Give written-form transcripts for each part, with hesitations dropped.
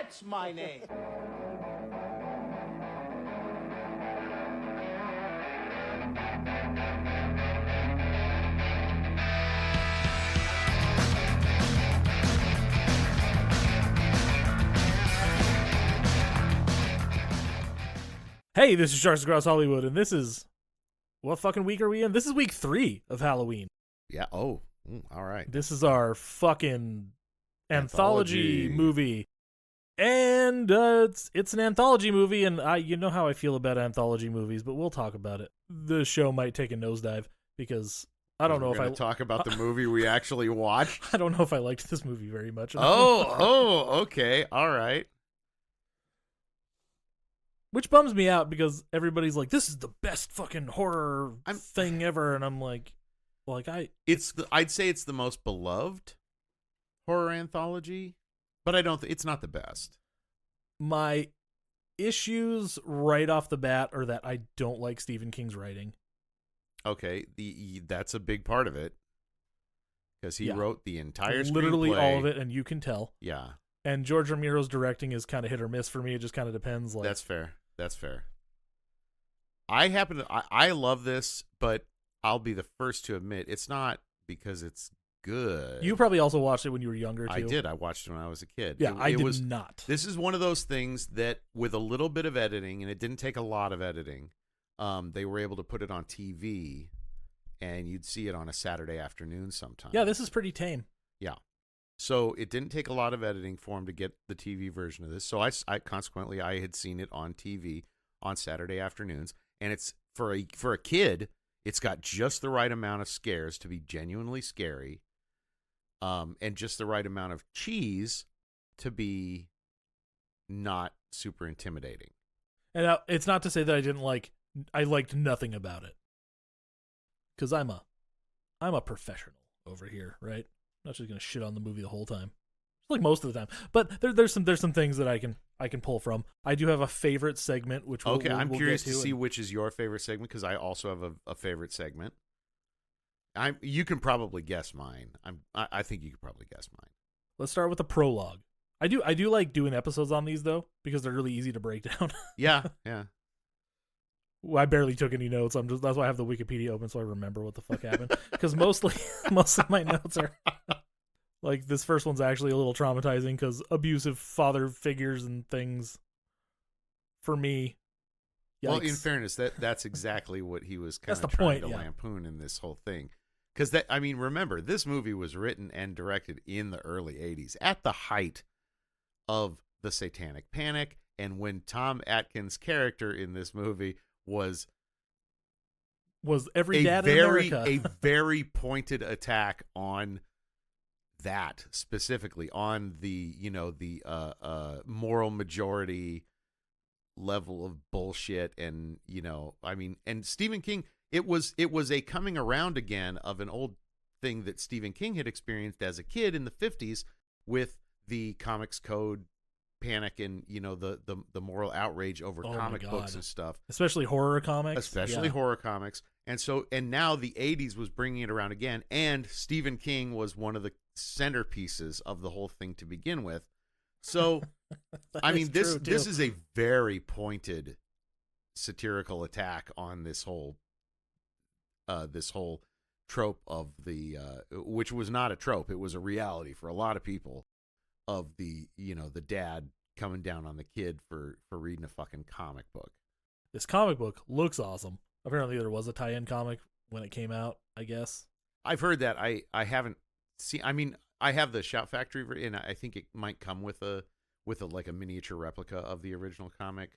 That's my name. Hey, this is Sharks Across Hollywood, and this is... What fucking week are we in? This is week 3 of Halloween. Yeah, all right. This is our fucking anthology movie. And it's an anthology movie, and you know how I feel about anthology movies, but we'll talk about it. The show might take a nosedive, because I don't know if I... talk about the movie we actually watched? I don't know if I liked this movie very much. Okay, all right. Which bums me out because everybody's like, "This is the best fucking horror thing ever," and I'm like, I'd say it's the most beloved horror anthology, but it's not the best. My issues right off the bat are that I don't like Stephen King's writing. Okay, that's a big part of it because he wrote the entire screenplay. Literally all of it, and you can tell. Yeah, and George Romero's directing is kind of hit or miss for me. It just kind of depends. That's fair. I love this, but I'll be the first to admit it's not because it's good. You probably also watched it when you were younger, too. I did. I watched it when I was a kid. Yeah, I did not. This is one of those things that with a little bit of editing, and it didn't take a lot of editing, they were able to put it on TV, and you'd see it on a Saturday afternoon sometime. Yeah, this is pretty tame. Yeah. So it didn't take a lot of editing for him to get the TV version of this. So I consequently I had seen it on TV on Saturday afternoons, and it's for a kid, it's got just the right amount of scares to be genuinely scary, and just the right amount of cheese to be not super intimidating. And it's not to say that I liked nothing about it, because I'm a professional over here, right? I'm not just gonna shit on the movie the whole time, like most of the time. But there's some things that I can pull from. I do have a favorite segment, which we'll curious get to see which is your favorite segment, because I also have a favorite segment. You can probably guess mine. I think you could probably guess mine. Let's start with the prologue. I do like doing episodes on these though, because they're really easy to break down. Yeah. Well, I barely took any notes. That's why I have the Wikipedia open, so I remember what the fuck happened. Because mostly my notes are like, this first one's actually a little traumatizing because abusive father figures and things. For me, yikes. Well, in fairness, that's exactly what he was kind of trying to lampoon in this whole thing. Because remember, this movie was written and directed in the early '80s, at the height of the Satanic Panic, and when Tom Atkins' character in this movie was every dad in America. A very pointed attack on that, specifically on the moral majority level of bullshit, and and Stephen King, it was a coming around again of an old thing that Stephen King had experienced as a kid in the 50s with the Comics Code panic and the moral outrage over comic books and stuff, especially horror comics, and now the 80s was bringing it around again, and Stephen King was one of the centerpieces of the whole thing to begin with. So this is a very pointed satirical attack on this whole trope of the which was not a trope, it was a reality for a lot of people, of the the dad coming down on the kid for reading a fucking comic book. This comic book looks awesome. Apparently there was a tie-in comic when it came out, I guess. I've heard that. I haven't seen. I have the Shout Factory, and I think it might come with a like a miniature replica of the original comic.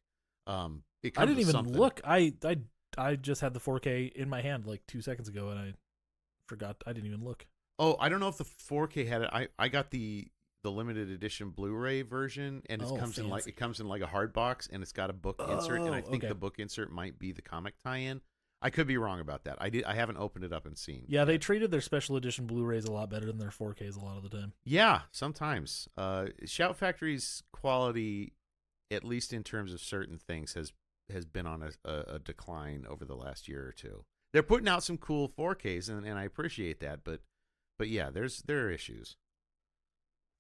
I didn't even look. I just had the 4K in my hand like 2 seconds ago, and I forgot. I didn't even look. Oh, I don't know if the 4K had it. I got the limited edition Blu-ray version, and it comes in like a hard box, and it's got a book insert, and I think the book insert might be the comic tie-in. I could be wrong about that. I haven't opened it up and seen. Yeah, they treated their special edition Blu-rays a lot better than their 4Ks a lot of the time. Yeah, sometimes. Shout Factory's quality, at least in terms of certain things, has been on a decline over the last year or two. They're putting out some cool 4Ks, and I appreciate that, but yeah, there are issues.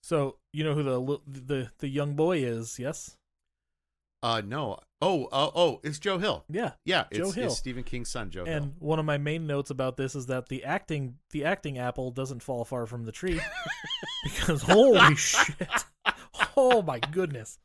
So you know who the young boy is? Yes. No. Oh, it's Joe Hill. Yeah. Yeah, Joe Hill. It's Stephen King's son, Joe Hill. And one of my main notes about this is that the acting apple doesn't fall far from the tree, because holy shit, oh my goodness,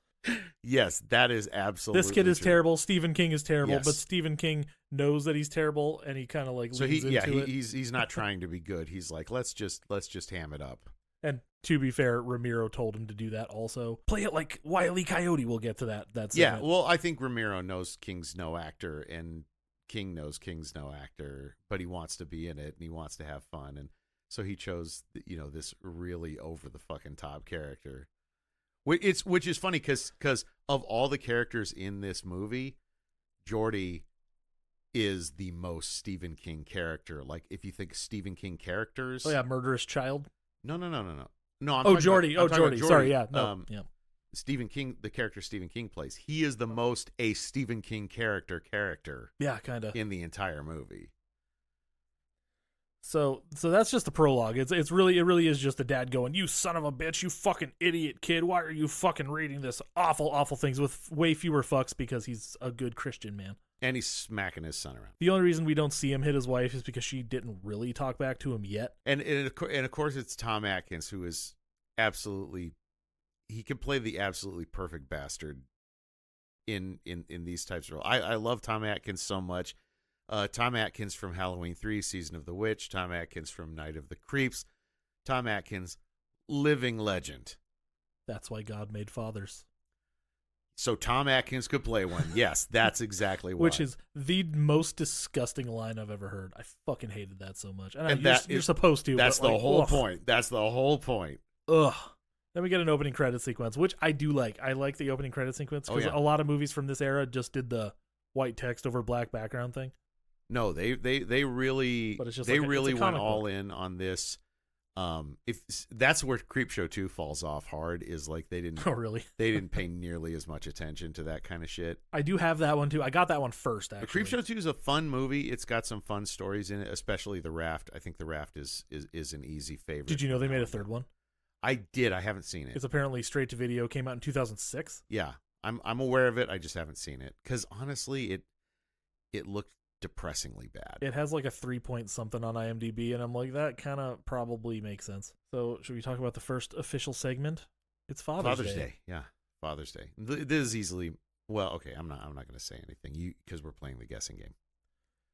Yes, that is absolutely this kid is true. terrible. Stephen King is terrible, Yes. but Stephen King knows that he's terrible, and he kind of like leans into it. He's not trying to be good. He's like, let's just ham it up. And to be fair, Ramiro told him to do that also. Play it like Wile E. Coyote. We'll get to that. Yeah, well, I think Ramiro knows King's no actor, and King knows King's no actor, but he wants to be in it, and he wants to have fun, and so he chose, this really over the fucking top character. Which is funny because of all the characters in this movie, Jordy is the most Stephen King character. Like, if you think Stephen King characters, Oh yeah, Murderous Child. no. Jordy. Jordy. Sorry, yeah, no, yeah. Stephen King, the character Stephen King plays, he is the most a Stephen King character Yeah, kind of. in the entire movie. So that's just the prologue. It really is just the dad going, "You son of a bitch, you fucking idiot kid. Why are you fucking reading this awful things?" with way fewer fucks because he's a good Christian man. And he's smacking his son around. The only reason we don't see him hit his wife is because she didn't really talk back to him yet. And of course it's Tom Atkins, who is absolutely, he can play the absolutely perfect bastard in these types of roles. I love Tom Atkins so much. Tom Atkins from Halloween 3, Season of the Witch. Tom Atkins from Night of the Creeps. Tom Atkins, living legend. That's why God made fathers. So Tom Atkins could play one. Yes, that's exactly why. Which is the most disgusting line I've ever heard. I fucking hated that so much. And you're supposed to. That's but the like, whole ugh. point. That's the whole point. Ugh. Then we get an opening credit sequence, which I do like. I like the opening credit sequence because a lot of movies from this era just did the white text over black background thing. No, they really, But it's just they like really it's a went comic all book. in on this. If that's where Creepshow 2 falls off hard, is like they didn't Oh, really? pay nearly as much attention to that kind of shit. I do have that one too. I got that one first, But actually. Creepshow 2 is a fun movie. It's got some fun stories in it, especially The Raft. I think The Raft is an easy favorite. Did you know they made a third one? I did. I haven't seen it. It's apparently straight to video. Came out in 2006. Yeah, I'm aware of it. I just haven't seen it because honestly, it looked depressingly bad. It has like a 3 something on IMDb, and I'm like, that kind of probably makes sense. So should we talk about the first official segment? It's Father's Day. Yeah, Father's Day. This is easily, well, okay. I'm not going to say anything because we're playing the guessing game.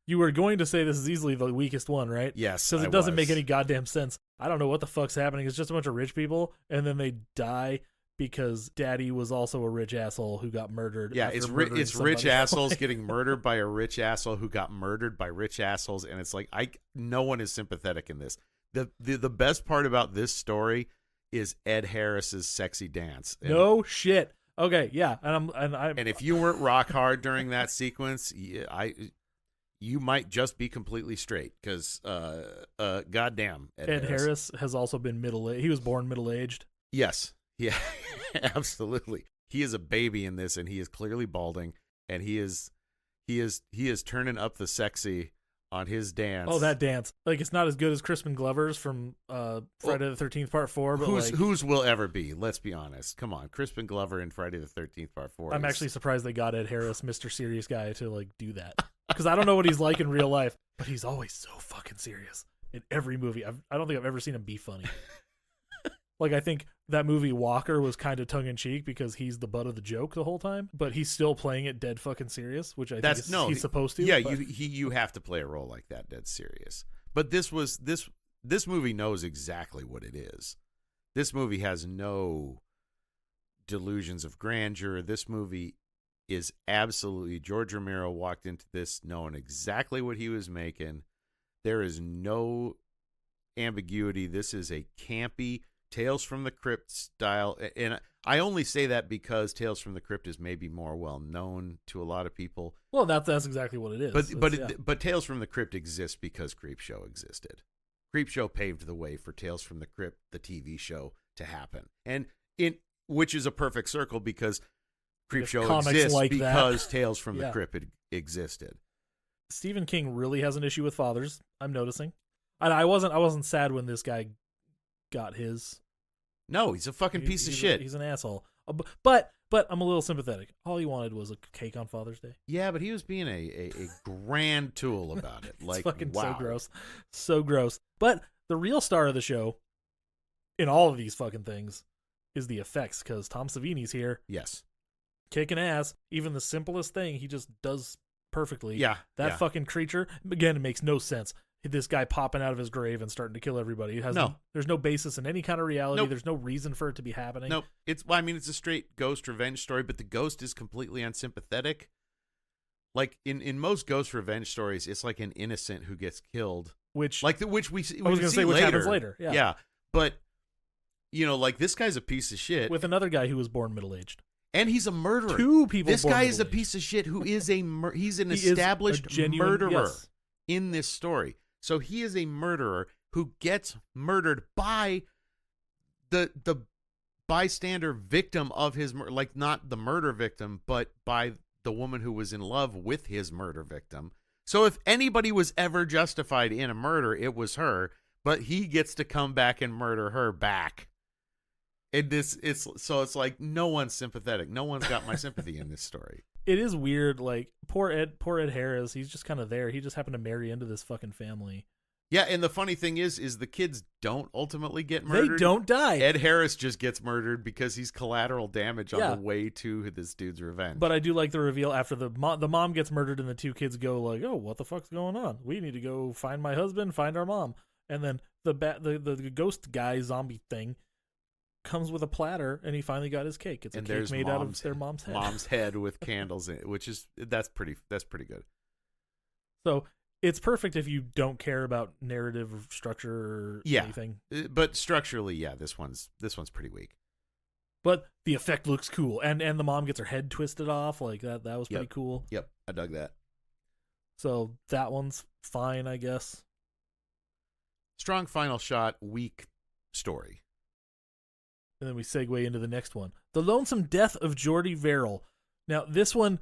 You were going to say this is easily the weakest one, right? Yes, Because it doesn't make any goddamn sense. I don't know what the fuck's happening. It's just a bunch of rich people, and then they die because daddy was also a rich asshole who got murdered. Yeah, after it's murdering rich somebody. assholes getting murdered by a rich asshole who got murdered by rich assholes, and it's like no one is sympathetic in this. The best part about this story is Ed Harris's sexy dance. No shit. Okay, yeah, and if you weren't rock hard during that sequence, you might just be completely straight because goddamn Ed Harris has also been middle-aged. He was born middle-aged. Yes. Yeah, absolutely. He is a baby in this, and he is clearly balding, and he is turning up the sexy on his dance. Oh, that dance! Like, it's not as good as Crispin Glover's from Friday the 13th Part 4. But whose will ever be? Let's be honest. Come on, Crispin Glover in Friday the 13th Part 4. I'm actually surprised they got Ed Harris, Mr. Serious Guy, to like do that because I don't know what he's like in real life, but he's always so fucking serious in every movie. I don't think I've ever seen him be funny. Like, I think that movie Walker was kind of tongue-in-cheek because he's the butt of the joke the whole time, but he's still playing it dead fucking serious, which I think he's supposed to. Yeah, but you have to play a role like that dead serious. But this movie knows exactly what it is. This movie has no delusions of grandeur. This movie is absolutely, George Romero walked into this knowing exactly what he was making. There is no ambiguity. This is a campy Tales from the Crypt style, and I only say that because Tales from the Crypt is maybe more well known to a lot of people. Well, that's exactly what it is. But Tales from the Crypt exists because Creepshow existed. Creepshow paved the way for Tales from the Crypt, the TV show, to happen, and which is a perfect circle because Creepshow exists like because Tales from the Crypt existed. Stephen King really has an issue with fathers. I'm noticing, and I wasn't sad when this guy got his, No, he's a fucking piece of shit. He's an asshole. But I'm a little sympathetic. All he wanted was a cake on Father's Day. Yeah, but he was being a grand tool about it. Like, it's fucking wow. so gross. So gross. But the real star of the show in all of these fucking things is the effects, because Tom Savini's here. Yes. Kicking ass. Even the simplest thing, he just does perfectly. Yeah. That fucking creature, again, it makes no sense. This guy popping out of his grave and starting to kill everybody. It has there's no basis in any kind of reality. Nope. There's no reason for it to be happening. Nope. It's a straight ghost revenge story, but the ghost is completely unsympathetic. Like in most ghost revenge stories, it's like an innocent who gets killed. Which we see which happens later. Yeah. But like this guy's a piece of shit. With another guy who was born middle-aged. And he's a murderer. Two people. This guy is a piece of shit who is he's an established murderer in this story. So he is a murderer who gets murdered by the bystander victim of his like not the murder victim, but by the woman who was in love with his murder victim. So if anybody was ever justified in a murder, it was her. But he gets to come back and murder her back. It's like no one's sympathetic. No one's got my sympathy in this story. It is weird. Like poor Ed Harris. He's just kind of there. He just happened to marry into this fucking family. Yeah, and the funny thing is the kids don't ultimately get murdered. They don't die. Ed Harris just gets murdered because he's collateral damage on the way to this dude's revenge. But I do like the reveal after the mom gets murdered and the two kids go like, "Oh, what the fuck's going on? We need to go find my husband, find our mom." And then the ghost guy zombie thing comes with a platter, and he finally got his cake. It's a cake made out of their mom's head. Mom's head with candles in it, that's pretty good. So it's perfect if you don't care about narrative structure or anything. But structurally, this one's pretty weak. But the effect looks cool, and the mom gets her head twisted off like that. That was pretty cool. Yep, I dug that. So that one's fine, I guess. Strong final shot, weak story. And then we segue into the next one. The Lonesome Death of Jordy Verrill. Now, this one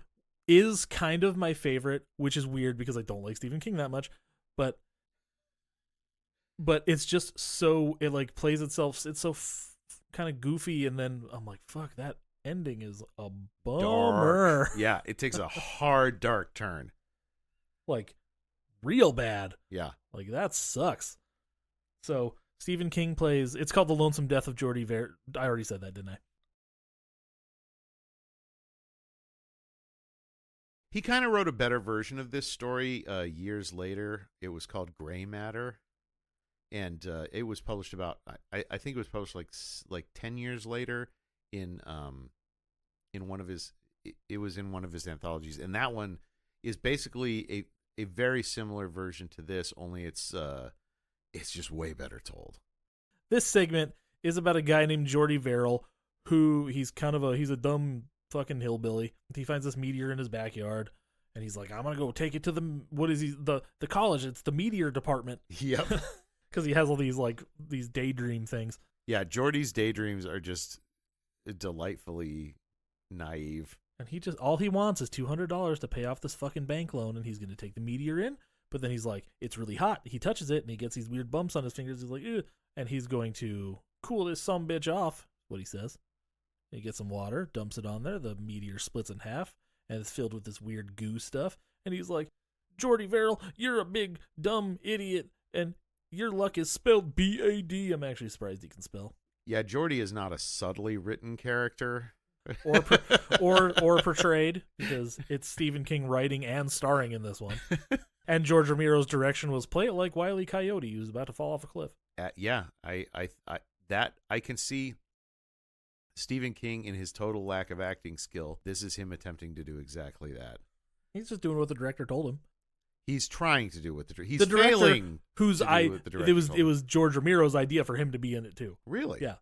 is kind of my favorite, which is weird because I don't like Stephen King that much. But it's just so, it like plays itself, it's so kind of goofy, and then I'm like, fuck, that ending is a bummer. Dark. Yeah, it takes a hard, dark turn. Like, real bad. Yeah. Like, that sucks. So Stephen King plays, it's called The Lonesome Death of Jordy Verrill. I already said that, didn't I? He kind of wrote a better version of this story years later. It was called Gray Matter. And it was published about, I think it was published like 10 years later in one of his, it was in one of his anthologies. And that one is basically a very similar version to this, only it's just way better told. This segment is about a guy named Jordy Verrill, who he's a dumb fucking hillbilly. He finds this meteor in his backyard, and he's like, I'm gonna go take it to the college. It's the meteor department. Yep. Because he has all these daydream things. Yeah, Jordy's daydreams are just delightfully naive. And all he wants is $200 to pay off this fucking bank loan, and he's gonna take the meteor in. But then he's like, it's really hot. He touches it, and he gets these weird bumps on his fingers. He's like, ew. And he's going to cool this sumbitch off, what he says. He gets some water, dumps it on there. The meteor splits in half, and it's filled with this weird goo stuff. And he's like, Jordy Verrill, you're a big, dumb idiot, and your luck is spelled B-A-D. I'm actually surprised he can spell. Yeah, Jordy is not a subtly written character. or portrayed, because it's Stephen King writing and starring in this one. And George Romero's direction was play it like Wile E. Coyote, who's about to fall off a cliff. Yeah, I can see Stephen King in his total lack of acting skill. This is him attempting to do exactly that. He's just doing what the director told him. He's trying to do what the director. He's the director, failing. It was George Romero's idea for him to be in it too. Really? Yeah.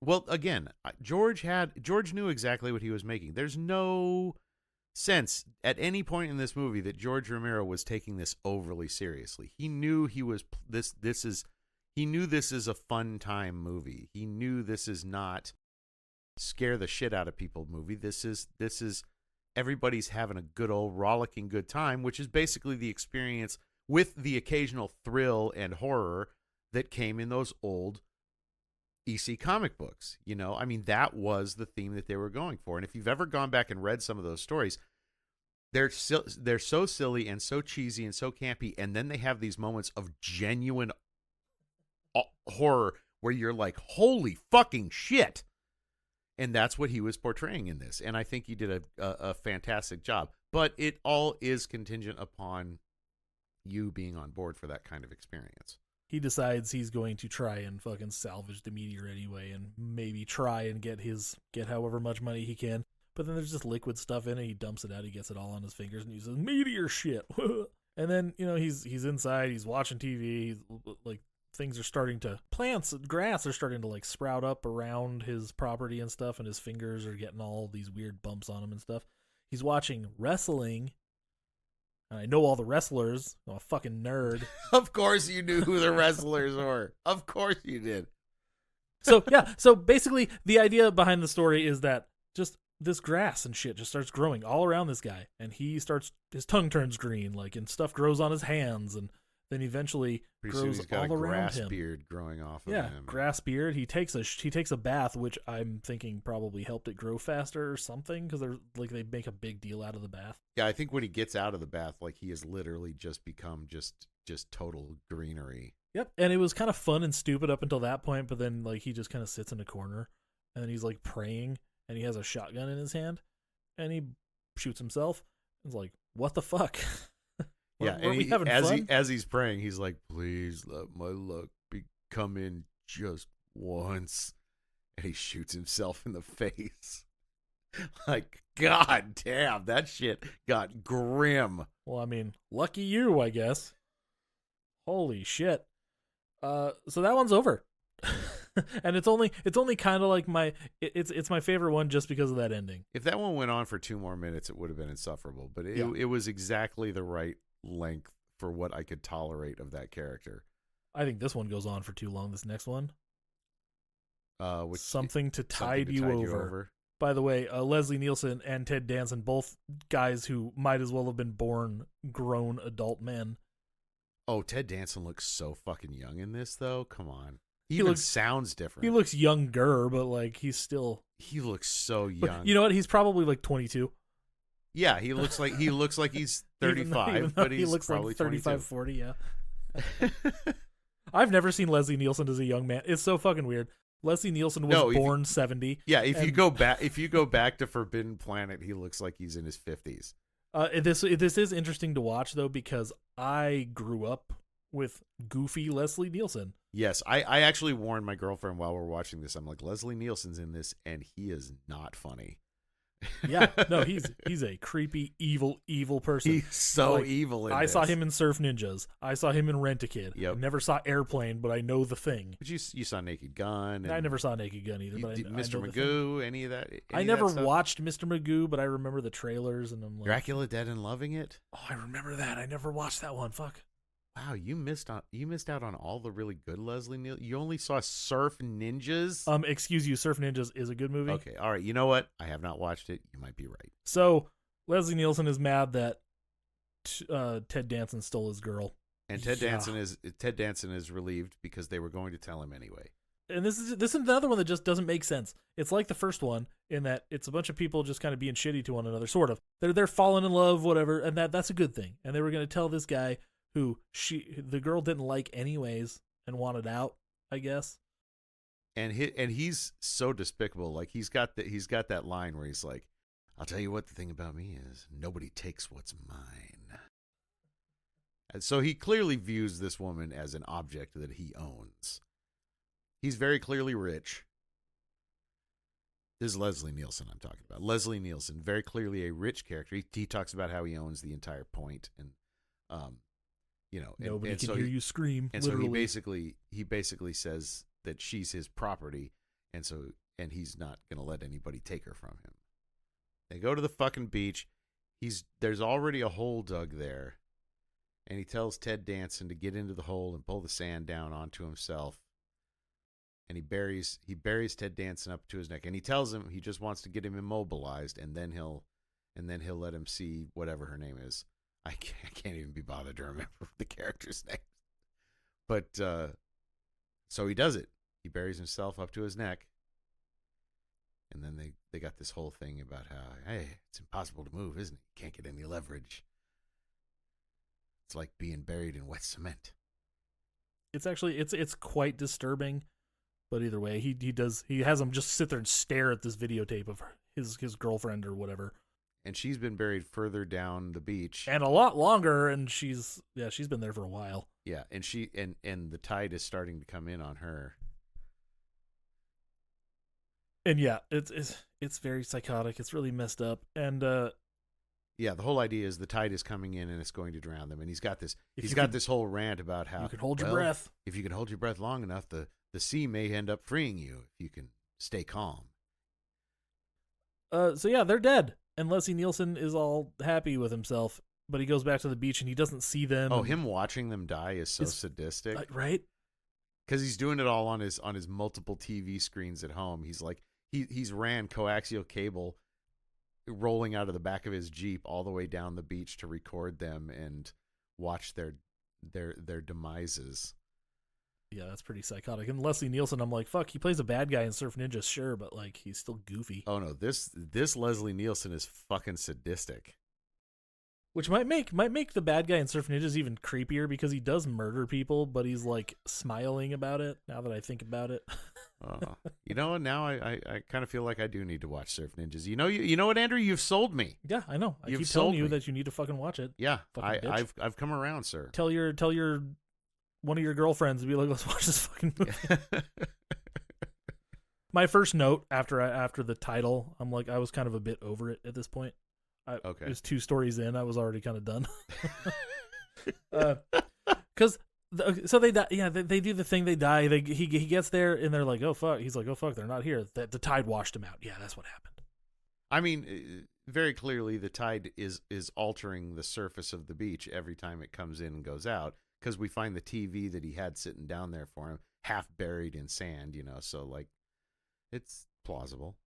Well, again, George knew exactly what he was making. There's no sense at any point in this movie that George Romero was taking this overly seriously. He knew he knew this is a fun time movie. He knew this is not scare the shit out of people movie. This is everybody's having a good old rollicking good time, which is basically the experience with the occasional thrill and horror that came in those old EC comic books. I mean, that was the theme that they were going for. And if you've ever gone back and read some of those stories, they're so silly and so cheesy and so campy, and then they have these moments of genuine horror where you're like, holy fucking shit. And that's what he was portraying in this. And I think he did a fantastic job. But it all is contingent upon you being on board for that kind of experience. He decides he's going to try and fucking salvage the meteor anyway, and maybe try and get however much money he can. But then there's just liquid stuff in it. He dumps it out. He gets it all on his fingers, and he says, "Meteor shit." And then he's inside. He's watching TV. He's like, things are starting to grass are starting to like sprout up around his property and stuff, and his fingers are getting all these weird bumps on him and stuff. He's watching wrestling. I know all the wrestlers. I'm a fucking nerd. Of course you knew who the wrestlers were. Of course you did. So, yeah. So, basically, the idea behind the story is that just this grass and shit just starts growing all around this guy. And his tongue turns green, and stuff grows on his hands. And then eventually grows he's got all a around grass him. beard growing off of yeah, him. Grass beard. He takes a bath, which I'm thinking probably helped it grow faster or something, because they make a big deal out of the bath. Yeah, I think when he gets out of the bath, he has literally just become just total greenery. Yep, and it was kind of fun and stupid up until that point, but then he just kind of sits in a corner, and then he's praying, and he has a shotgun in his hand, and he shoots himself. It's like, what the fuck? Yeah, and as he's praying, he's like, "Please let my luck come in just once," and he shoots himself in the face. God damn, that shit got grim. Well, I mean, lucky you, I guess. Holy shit. So that one's over. And it's only kind of it's my favorite one just because of that ending. If that one went on for 2 more minutes, it would have been insufferable, but it was exactly the right length for what I could tolerate of that character. I think this one goes on for too long. This next one, Something to tide you over. By the way, Leslie Nielsen and Ted Danson, both guys who might as well have been born grown adult men. Oh, Ted Danson looks so fucking young in this, though. Come on, he sounds different. He looks younger, but he's still. He looks so young. But you know what? He's probably 22. Yeah, he looks like he's 35, but he looks probably 35, 40. Yeah. I've never seen Leslie Nielsen as a young man. It's so fucking weird. Leslie Nielsen was born 70. Yeah, if you go back to Forbidden Planet, he looks like he's in his 50s. This is interesting to watch though, because I grew up with goofy Leslie Nielsen. Yes, I actually warned my girlfriend while we're watching this. I'm like, Leslie Nielsen's in this, and he is not funny. Yeah, no, he's a creepy, evil person. He's so evil in I this. saw him in Surf Ninjas. I saw him in Rent-A-Kid. Yep. I never saw Airplane, but I know the thing. But you saw Naked Gun. And I never saw Naked Gun either. But Mr. Magoo, any of that? I never watched Mr. Magoo, but I remember the trailers, and I'm like, Dracula Dead and Loving It. Oh, I remember that. I never watched that one. Fuck. Wow, you missed out on all the really good Leslie Nielsen. You only saw Surf Ninjas. Excuse you, Surf Ninjas is a good movie. Okay, all right. You know what? I have not watched it. You might be right. So Leslie Nielsen is mad that Ted Danson stole his girl, and Ted Danson is relieved because they were going to tell him anyway. And this is another one that just doesn't make sense. It's like the first one in that it's a bunch of people just kind of being shitty to one another, sort of. They're falling in love, whatever, and that's a good thing. And they were going to tell this guy who the girl didn't like anyways and wanted out, I guess. And he's so despicable. He's got that line where he's like, "I'll tell you what, the thing about me is nobody takes what's mine." And so he clearly views this woman as an object that he owns. He's very clearly rich. This is Leslie Nielsen I'm talking about. Leslie Nielsen, very clearly a rich character. He talks about how he owns the entire point, and nobody can hear you scream. And literally. so he basically says that she's his property, and he's not gonna let anybody take her from him. They go to the fucking beach. There's already a hole dug there, and he tells Ted Danson to get into the hole and pull the sand down onto himself. And he buries Ted Danson up to his neck, and he tells him he just wants to get him immobilized, and then he'll let him see whatever her name is. I can't even be bothered to remember the character's name. But so he does it, he buries himself up to his neck. And then they got this whole thing about how, hey, it's impossible to move, isn't it? You can't get any leverage. It's like being buried in wet cement. It's actually it's quite disturbing, but either way, he has him just sit there and stare at this videotape of his girlfriend or whatever. And she's been buried further down the beach. And a lot longer, and she's been there for a while. Yeah, and and the tide is starting to come in on her. And yeah, it's very psychotic. It's really messed up. And yeah, the whole idea is the tide is coming in and it's going to drown them. And he's got this whole rant about how you can hold your breath. If you can hold your breath long enough, the sea may end up freeing you if you can stay calm. So yeah, they're dead. And Leslie Nielsen is all happy with himself, but he goes back to the beach and he doesn't see them. Oh, him watching them die is so sadistic, right? Because he's doing it all on his multiple TV screens at home. He's like he's ran coaxial cable rolling out of the back of his Jeep all the way down the beach to record them and watch their demises. Yeah, that's pretty psychotic. And Leslie Nielsen, I'm like, fuck, he plays a bad guy in Surf Ninja, sure, but like he's still goofy. Oh no, this Leslie Nielsen is fucking sadistic. Which might make the bad guy in Surf Ninjas even creepier because he does murder people, but he's like smiling about it. Now that I think about it, you know, now I kind of feel like I do need to watch Surf Ninjas. You know what, Andrew? You've sold me. Yeah, I know. I You've keep telling sold you me. that you need to fucking watch it. Yeah, Fucking I've come around, sir. Tell your one of your girlfriends to be like, let's watch this fucking movie. My first note after the title, I'm like, I was kind of a bit over it at this point. Okay. It was 2 stories in. I was already kind of done. Because so they die. Yeah, they do the thing. They die. He gets there and they're like, oh fuck. He's like, oh fuck, they're not here. The tide washed him out. Yeah, that's what happened. I mean, very clearly the tide is altering the surface of the beach every time it comes in and goes out. Because we find the TV that he had sitting down there for him half buried in sand. You know, so like, it's plausible.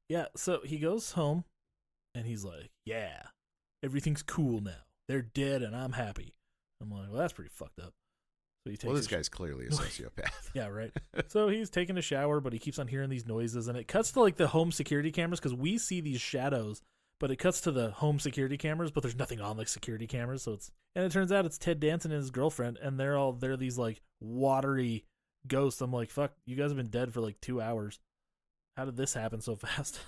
Yeah, so he goes home, and he's like, yeah, everything's cool now. They're dead, and I'm happy. I'm like, well, that's pretty fucked up. So he takes This guy's clearly a sociopath. Yeah, right. So he's taking a shower, but he keeps on hearing these noises, and it cuts to like the home security cameras, because we see these shadows, but it cuts to the home security cameras, but there's nothing on like security cameras, and it turns out it's Ted Danson and his girlfriend, and they're these like watery ghosts. I'm like, fuck, you guys have been dead for like 2 hours. How did this happen so fast?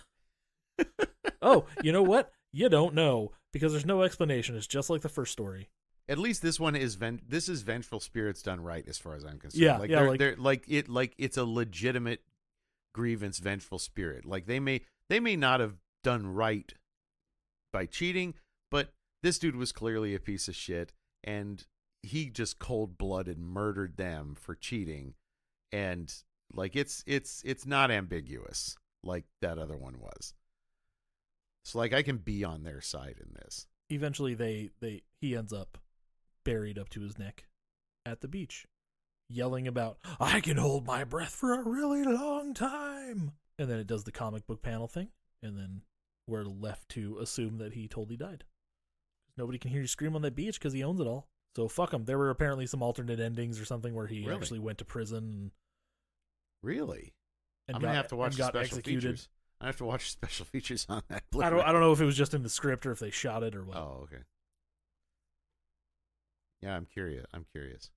Oh, you know what? You don't know, because there's no explanation. It's just like the first story. At least this one is this is vengeful spirits done right, as far as I'm concerned. Yeah, it's a legitimate grievance, vengeful spirit. Like they may not have done right by cheating, but this dude was clearly a piece of shit, and he just cold-blooded murdered them for cheating, and like it's not ambiguous like that other one was. So like I can be on their side in this. Eventually he ends up buried up to his neck at the beach, yelling about, I can hold my breath for a really long time. And then it does the comic book panel thing, and then we're left to assume that he totally died. Nobody can hear you scream on that beach because he owns it all. So fuck him. There were apparently some alternate endings or something where he actually went to prison. Really? And I'm going to have to watch the special executed. features. I have to watch special features on that. I don't know if it was just in the script or if they shot it or what. Oh, okay. Yeah, I'm curious.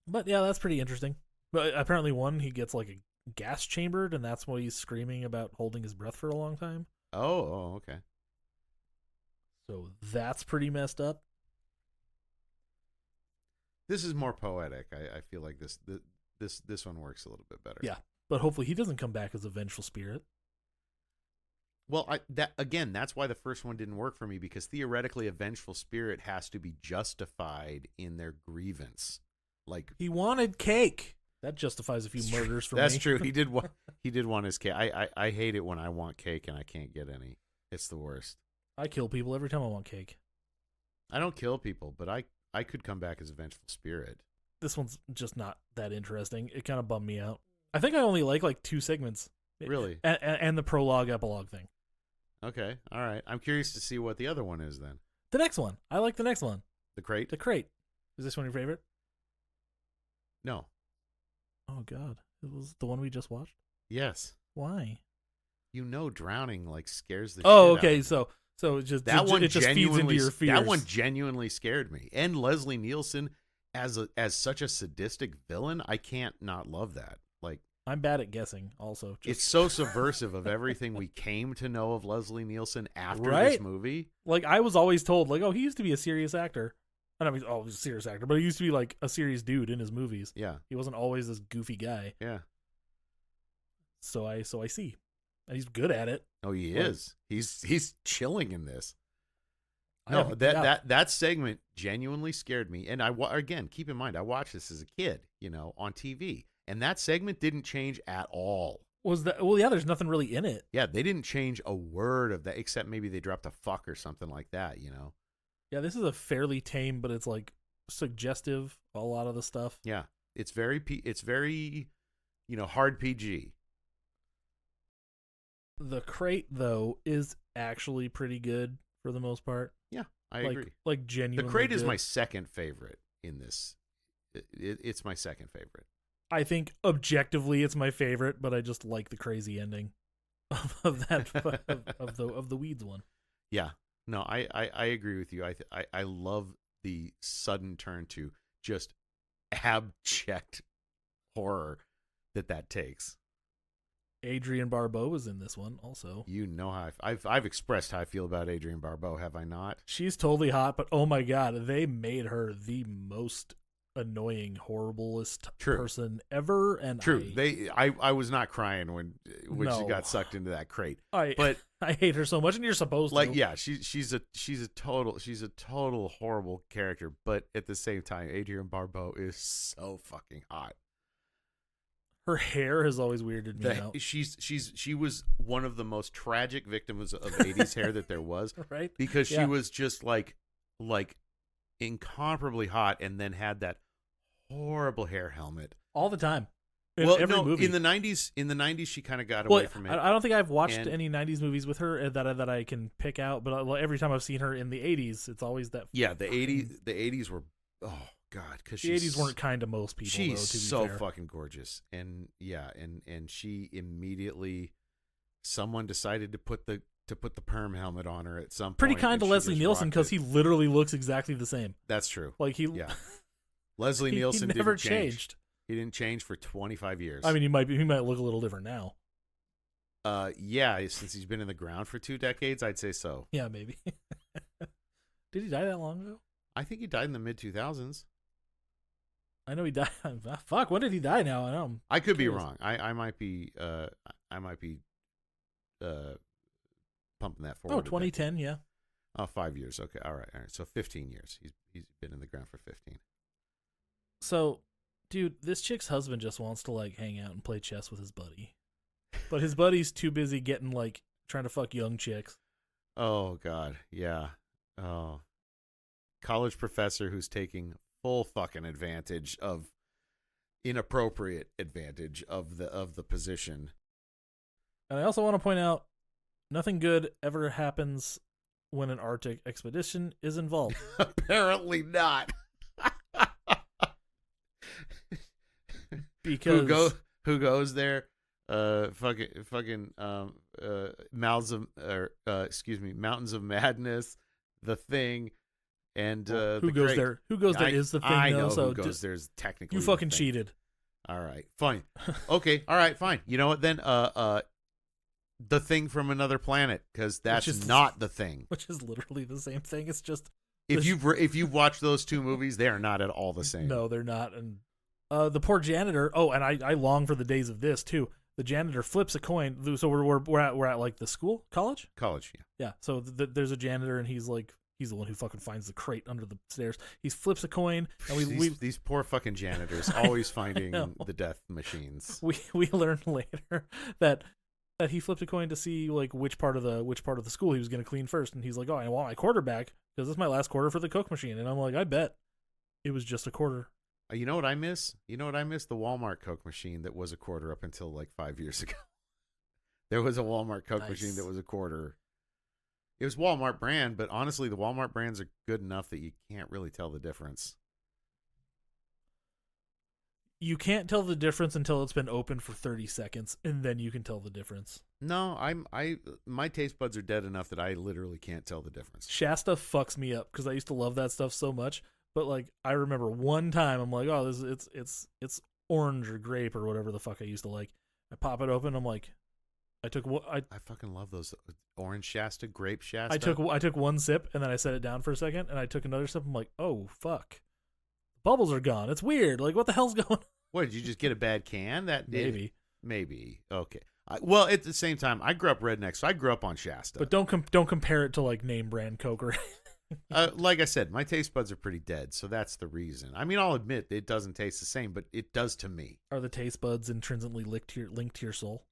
But yeah, that's pretty interesting. But apparently he gets like a gas chambered, and that's why he's screaming about holding his breath for a long time. Oh, okay. So that's pretty messed up. This is more poetic. I feel like this one works a little bit better. Yeah, but hopefully he doesn't come back as a vengeful spirit. Well, that's why the first one didn't work for me, because theoretically a vengeful spirit has to be justified in their grievance. Like he wanted cake. That justifies a few murders for me. That's true. He did want his cake. I hate it when I want cake and I can't get any. It's the worst. I kill people every time I want cake. I don't kill people, but I could come back as a vengeful spirit. This one's just not that interesting. It kind of bummed me out. I think I only like 2 segments. Really? And the prologue epilogue thing. Okay. All right. I'm curious to see what the other one is then. The next one. I like the next one. The Crate? The Crate. Is this one your favorite? No. Oh God, it was the one we just watched. Yes. Why? Drowning like scares the Oh, shit out okay. of me. So it just That one it just feeds into your fears. That one genuinely scared me. And Leslie Nielsen as such a sadistic villain, I can't not love that. Like, I'm bad at guessing. Also, it's so subversive of everything we came to know of Leslie Nielsen after Right? this movie. Like I was always told, like, oh, he used to be a serious actor. I don't mean, oh, he's a serious actor, but he used to be like a serious dude in his movies. Yeah. He wasn't always this goofy guy. Yeah. So I see, and he's good at it. Oh, he Like, is. He's chilling in this. I No, have no doubt. that segment genuinely scared me. And again, keep in mind, I watched this as a kid, on TV, and that segment didn't change at all. Was that? Well, yeah. There's nothing really in it. Yeah, they didn't change a word of that, except maybe they dropped a fuck or something like that. Yeah, this is a fairly tame, but it's like suggestive. A lot of the stuff. Yeah, it's very hard PG. The crate though is actually pretty good for the most part. Yeah, I agree. Like genuinely. The crate is good. my second favorite in this. It's my second favorite. I think objectively it's my favorite, but I just like the crazy ending of that of the weeds one. Yeah, no, I agree with you. I love the sudden turn to just abject horror that takes. Adrienne Barbeau was in this one also. How I've expressed how I feel about Adrienne Barbeau, have I not? She's totally hot, but oh my God, they made her the most annoying, horriblest person ever. And true, I was not crying when she got sucked into that crate. But I hate her so much, and you're supposed to. Yeah, she's a total horrible character. But at the same time, Adrienne Barbeau is so fucking hot. Her hair has always weirded me out. She was one of the most tragic victims of 80s hair that there was. Right? Because she was just like incomparably hot, and then had that horrible hair helmet all the time. Every movie. in the 90s she kind of got away from it. I don't think I've watched any 90s movies with her that I can pick out, but every time I've seen her in the 80s, it's always that. Yeah, the 80s were, oh God, because the 80s weren't kind to most people. She's to be so fair. fucking gorgeous, and she immediately, someone decided to put the perm helmet on her at some point. Pretty kind to Leslie Nielsen, because he literally looks exactly the same. That's true. Yeah. Leslie Nielsen never didn't changed. He didn't change for 25 years. I mean, he might look a little different now. Yeah, since he's been in the ground for 2 decades, I'd say so. Yeah, maybe. Did he die that long ago? I think he died in the mid 2000s. I know he died. Fuck, when did he die? Now I know. I could be wrong. I might be pumping that forward. Oh, 2010, yeah. Oh, 5 years. Okay, all right. So 15 years. He's been in the ground for 15. So, dude, this chick's husband just wants to hang out and play chess with his buddy, but his buddy's too busy getting trying to fuck young chicks. Oh God, yeah. Oh, college professor who's taking full fucking inappropriate advantage of the position. And I also want to point out, nothing good ever happens when an Arctic expedition is involved. Apparently not. Because who goes there? Mountains of Madness, The Thing, and who goes there? Who goes there is The Thing. I know so who goes there's technically. You fucking cheated. All right, fine. Okay, all right, fine. You know what then? The Thing from Another Planet, because that's not The Thing. Which is literally the same thing. It's just if you've watched those two movies, they are not at all the same. No, they're not. And the poor janitor. Oh, and I long for the days of this too. The janitor flips a coin. So we're at the school, college. Yeah. Yeah. So there's a janitor, and he's the one who fucking finds the crate under the stairs. He flips a coin, and these poor fucking janitors always finding the death machines. We learn later that he flipped a coin to see which part of the school he was going to clean first, and he's like, oh, I want my quarter back because this is my last quarter for the Coke machine, and I'm like, I bet it was just a quarter. You know what I miss? The Walmart Coke machine that was a quarter up until 5 years ago. There was a Walmart Coke machine that was a quarter. It was Walmart brand, but honestly, the Walmart brands are good enough that you can't really tell the difference. You can't tell the difference until it's been open for 30 seconds, and then you can tell the difference. No, my taste buds are dead enough that I literally can't tell the difference. Shasta fucks me up because I used to love that stuff so much. But like, I remember one time I'm like, oh, it's orange or grape or whatever the fuck I used to like. I pop it open. I'm like, I fucking love those orange Shasta, grape Shasta. I took one sip and then I set it down for a second and I took another sip. I'm like, oh fuck, bubbles are gone. It's weird. Like, what the hell's going on? What, did you just get a bad can? That Maybe. Okay. Well, at the same time, I grew up redneck, so I grew up on Shasta. But don't compare it to like name brand Coke or. Like I said, my taste buds are pretty dead, so that's the reason. I mean, I'll admit it doesn't taste the same, but it does to me. Are the taste buds intrinsically linked to your soul?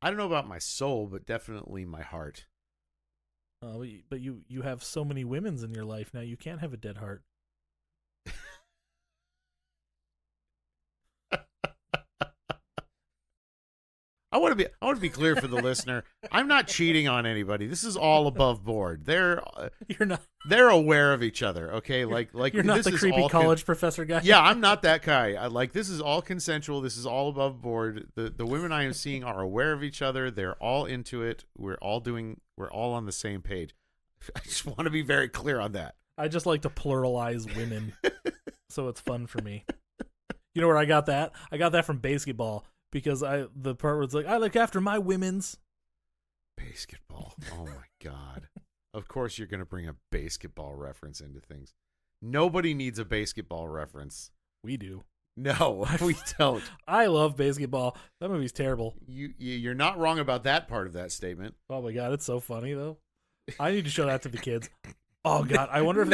I don't know about my soul, but definitely my heart. But you have so many women's in your life now. You can't have a dead heart. I want to be clear for the listener. I'm not cheating on anybody. This is all above board. You're not. They're aware of each other. Okay, like you're not this the is creepy all college professor guy. Yeah, I'm not that guy. This is all consensual. This is all above board. The women I am seeing are aware of each other. They're all into it. We're all on the same page. I just want to be very clear on that. I just like to pluralize women, so it's fun for me. You know where I got that? I got that from basketball. Because the part where it's like, I look after my women's. Basketball. Oh, my God. Of course you're going to bring a basketball reference into things. Nobody needs a basketball reference. We do. No, we don't. I love basketball. That movie's terrible. You're not wrong about that part of that statement. Oh, my God. It's so funny, though. I need to show that to the kids. Oh, God. I wonder if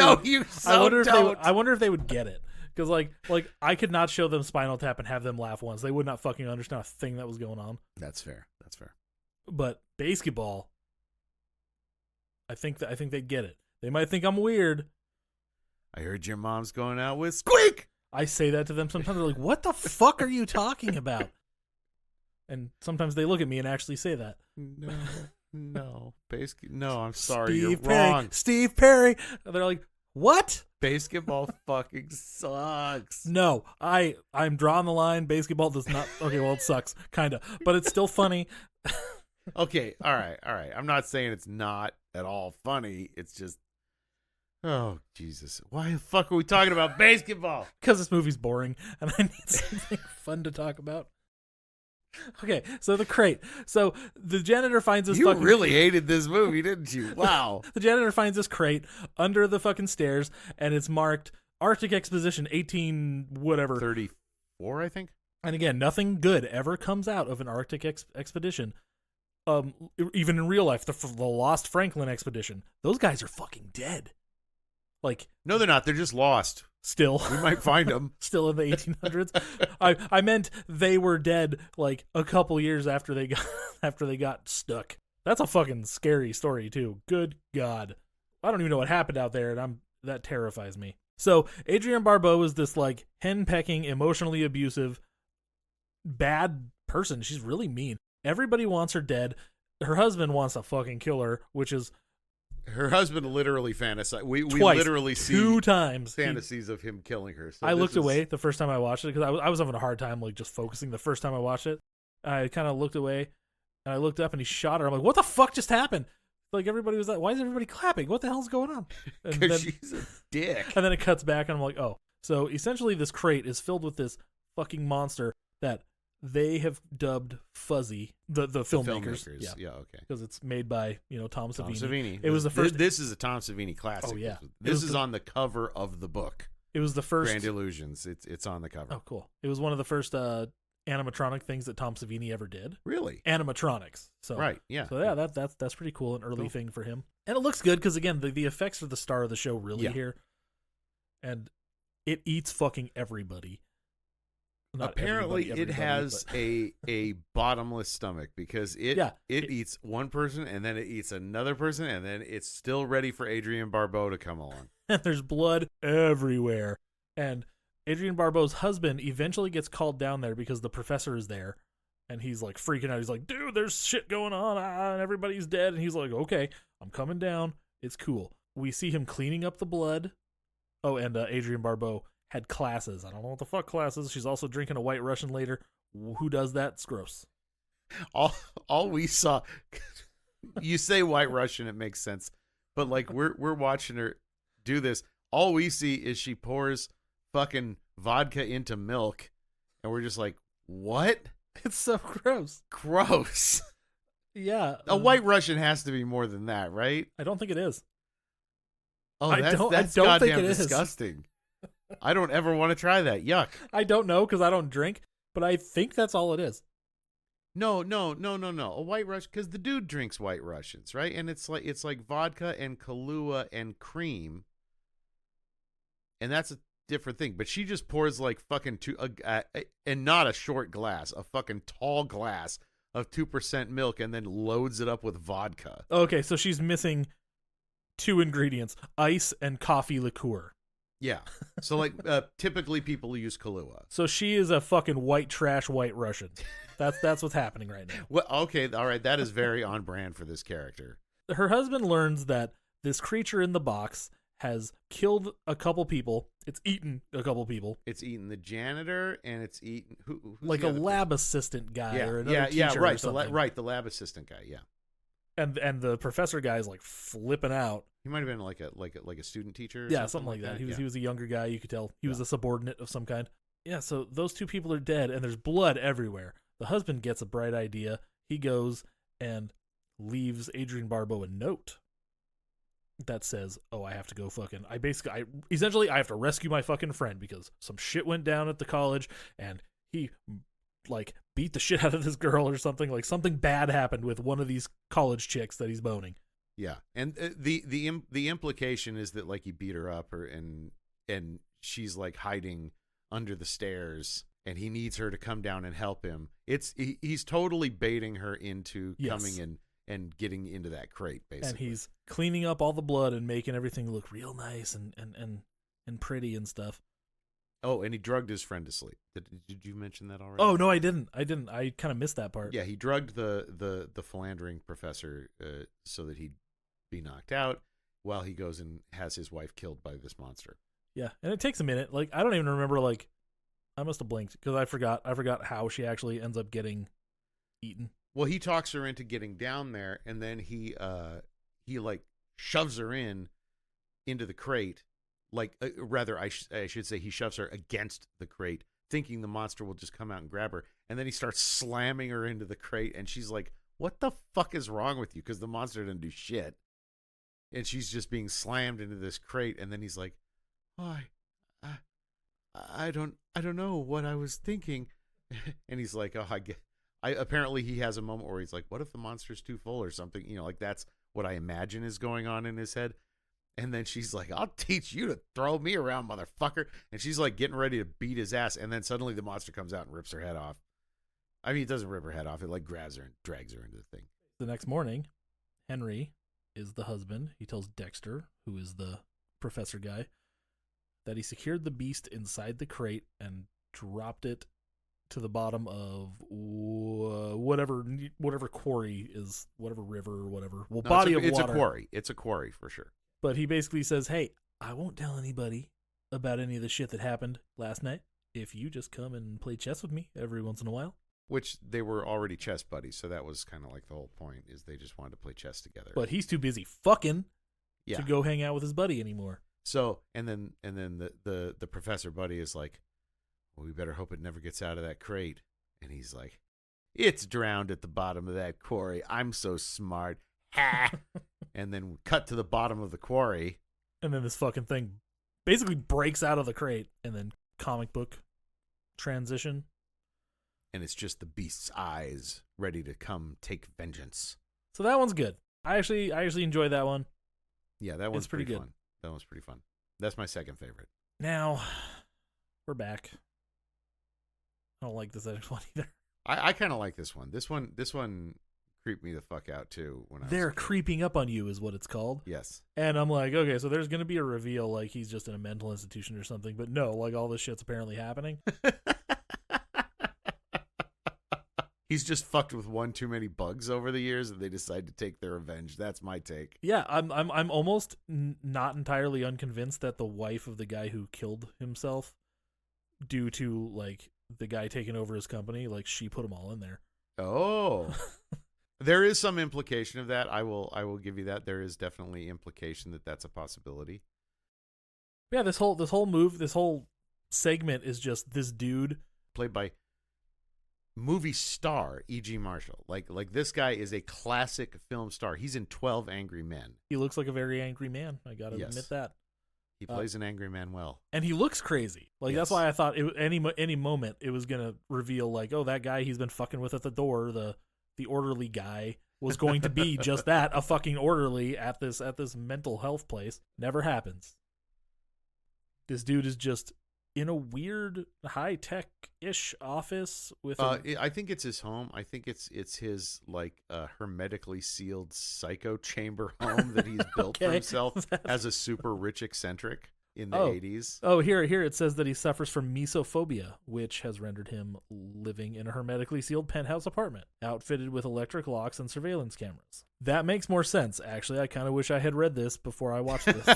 I wonder if they would get it. Because, like I could not show them Spinal Tap and have them laugh once. They would not fucking understand a thing that was going on. That's fair. But basketball, I think they'd get it. They might think I'm weird. I heard your mom's going out with Squeak. I say that to them sometimes. They're like, what the fuck are you talking about? And sometimes they look at me and actually say that. No. No, I'm sorry. You're Perry, wrong. Steve Perry. And they're like, what? Basketball fucking sucks. No, I'm drawing the line. Basketball does not. Okay, well, it sucks, kind of, but it's still funny. Okay, all right. I'm not saying it's not at all funny. It's just, oh, Jesus. Why the fuck are we talking about basketball? Because this movie's boring, and I need something fun to talk about. Okay, so the crate. So the janitor finds this. You really hated this movie, didn't you? Wow. The janitor finds this crate under the fucking stairs, and it's marked Arctic Expedition 18 whatever 34, I think. And again, nothing good ever comes out of an Arctic expedition. Even in real life, the Lost Franklin expedition, those guys are fucking dead. Like, no, they're not. They're just lost. Still, we might find them. Still in the 1800s. I meant they were dead like a couple years after they got stuck. That's a fucking scary story too. Good God, I don't even know what happened out there, and that terrifies me. So Adrienne Barbeau is this like hen-pecking, emotionally abusive, bad person. She's really mean. Everybody wants her dead. Her husband wants to fucking kill her, which is. Her husband literally fantasized. We Twice, literally see 2 times fantasies of him killing her. So I looked away the first time I watched it because I was having a hard time like just focusing the first time I watched it. I kind of looked away and I looked up and he shot her. I'm like, what the fuck just happened? Like everybody was like, why is everybody clapping? What the hell's going on? Because she's a dick. And then it cuts back and I'm like, oh. So essentially this crate is filled with this fucking monster that they have dubbed Fuzzy, the filmmakers. Yeah, okay. Because it's made by, Tom Savini. Tom Savini. It was the first. This is a Tom Savini classic. Oh, yeah. This is on the cover of the book. It was the first. Grand Illusions. It's on the cover. Oh, cool. It was one of the first animatronic things that Tom Savini ever did. Really? Animatronics. So right, yeah. So yeah, that's pretty cool. An early thing for him. And it looks good because, again, the effects are the star of the show really here. And it eats fucking everybody. Apparently, it has a bottomless stomach because it eats one person and then it eats another person and then it's still ready for Adrienne Barbeau to come along. And there's blood everywhere. And Adrienne Barbeau's husband eventually gets called down there because the professor is there. And he's like freaking out. He's like, dude, there's shit going on. And everybody's dead. And he's like, okay, I'm coming down. It's cool. We see him cleaning up the blood. Oh, and Adrienne Barbeau had classes. I don't know what the fuck classes. She's also drinking a White Russian later. Who does that? It's gross. All we saw. You say White Russian, it makes sense, but like we're watching her do this. All we see is she pours fucking vodka into milk, and we're just like, what? It's so gross. Gross. Yeah. A White Russian has to be more than that, right? I don't think it is. Oh, I that's don't goddamn think it is. disgusting. I don't ever want to try that. Yuck. I don't know because I don't drink, but I think that's all it is. No. A White Russian, because the dude drinks White Russians, right? And it's like vodka and Kahlua and cream, and that's a different thing. But she just pours like fucking and not a short glass, a fucking tall glass of 2% milk, and then loads it up with vodka. Okay, so she's missing 2 ingredients: ice and coffee liqueur. Yeah. So like typically people use Kahlua. So she is a fucking white trash White Russian. That's what's happening right now. Well, okay, all right, that is very on brand for this character. Her husband learns that this creature in the box has killed a couple people. It's eaten a couple people. It's eaten the janitor, and it's eaten who's like the a other lab assistant guy yeah, or another teacher right, or something. the lab assistant guy, yeah. And the professor guy is like flipping out. He might have been like a student teacher. Or yeah, something like that. He was a younger guy. You could tell he was a subordinate of some kind. Yeah, so those 2 people are dead, and there's blood everywhere. The husband gets a bright idea. He goes and leaves Adrienne Barbeau a note that says, "Oh, I have to go essentially I have to rescue my fucking friend because some shit went down at the college, and he like beat the shit out of this girl or something. Like something bad happened with one of these college chicks that he's boning." Yeah, and the implication is that like he beat her up, and she's like hiding under the stairs, and he needs her to come down and help him. He's totally baiting her into coming in and getting into that crate, basically. And he's cleaning up all the blood and making everything look real nice and pretty and stuff. Oh, and he drugged his friend to sleep. Did you mention that already? Oh no, I didn't. I kind of missed that part. Yeah, he drugged the philandering professor so that he'd be knocked out while he goes and has his wife killed by this monster. Yeah, and it takes a minute. Like I don't even remember. Like I must have blinked because I forgot how she actually ends up getting eaten. Well, he talks her into getting down there, and then he like shoves her into the crate. Like rather, I should say he shoves her against the crate, thinking the monster will just come out and grab her. And then he starts slamming her into the crate, and she's like, "What the fuck is wrong with you?" Because the monster didn't do shit, and she's just being slammed into this crate. And then he's like, "Oh, I don't know what I was thinking." And he's like, "Oh, apparently he has a moment where he's like, what if the monster's too full or something? You know, like that's what I imagine is going on in his head." And then she's like, "I'll teach you to throw me around, motherfucker." And she's like getting ready to beat his ass. And then suddenly the monster comes out and rips her head off. I mean, it doesn't rip her head off. It like grabs her and drags her into the thing. The next morning, Henry is the husband. He tells Dexter, who is the professor guy, that he secured the beast inside the crate and dropped it to the bottom of whatever quarry is, whatever river or whatever. Well, no, body of water. It's a quarry. It's a quarry for sure. But he basically says, "Hey, I won't tell anybody about any of the shit that happened last night if you just come and play chess with me every once in a while." Which they were already chess buddies, so that was kind of like the whole point, is they just wanted to play chess together. But he's too busy fucking to go hang out with his buddy anymore. So and then the professor buddy is like, "Well, we better hope it never gets out of that crate." And he's like, "It's drowned at the bottom of that quarry. I'm so smart." Ha! And then cut to the bottom of the quarry. And then this fucking thing basically breaks out of the crate, and then comic book transition. And it's just the beast's eyes ready to come take vengeance. So that one's good. I actually enjoyed that one. Yeah, that one's pretty good. Fun. That one's pretty fun. That's my second favorite. Now, we're back. I don't like this next one either. I kind of like this one. This one creeped me the fuck out too. When They're creeping up on you is what it's called. Yes. And I'm like, okay, so there's gonna be a reveal like he's just in a mental institution or something, but no, like all this shit's apparently happening. He's just fucked with one too many bugs over the years, and they decide to take their revenge. That's my take. Yeah, I'm almost not entirely unconvinced that the wife of the guy who killed himself, due to like the guy taking over his company, like she put them all in there. Oh, there is some implication of that. I will give you that. There is definitely implication that that's a possibility. Yeah, this whole segment is just this dude played by movie star E.G. Marshall. Like this guy is a classic film star. He's in 12 Angry Men. He looks like a very angry man. I gotta admit that. He plays an angry man well. And he looks crazy. Like, that's why I thought any moment it was going to reveal, like, oh, that guy he's been fucking with at the door, the orderly guy, was going to be just that, a fucking orderly at this mental health place. Never happens. This dude is just in a weird high-tech-ish office with I think it's his home. I think it's his like hermetically sealed psycho chamber home that he's built for himself as a super rich eccentric in the 80s. Oh, here it says that he suffers from mesophobia, which has rendered him living in a hermetically sealed penthouse apartment outfitted with electric locks and surveillance cameras. That makes more sense, actually. I kind of wish I had read this before I watched this.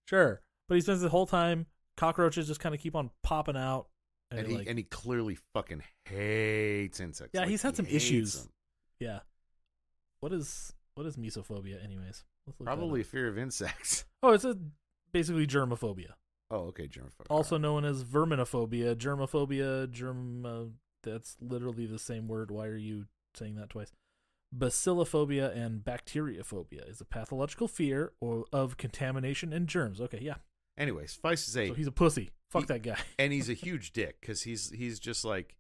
Sure. But he spends the whole time, cockroaches just kind of keep on popping out. And he clearly fucking hates insects. Yeah, like, he's had some issues. Them. Yeah. What is mesophobia anyways? Probably a fear of insects. Oh, it's basically germophobia. Oh, okay, germophobia. Also known as verminophobia, germophobia, that's literally the same word. Why are you saying that twice? Bacillophobia and bacteriophobia is a pathological fear of contamination and germs. Okay, yeah. Anyway, suffice to say, so he's a pussy. Fuck that guy. And he's a huge dick because he's just like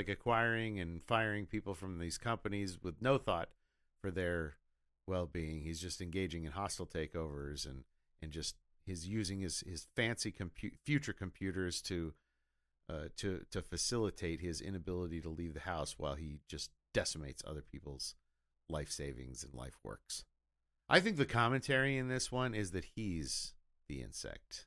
acquiring and firing people from these companies with no thought for their well-being. He's just engaging in hostile takeovers and just he's using his fancy future computers to facilitate his inability to leave the house while he just decimates other people's life savings and life works. I think the commentary in this one is that he's the insect.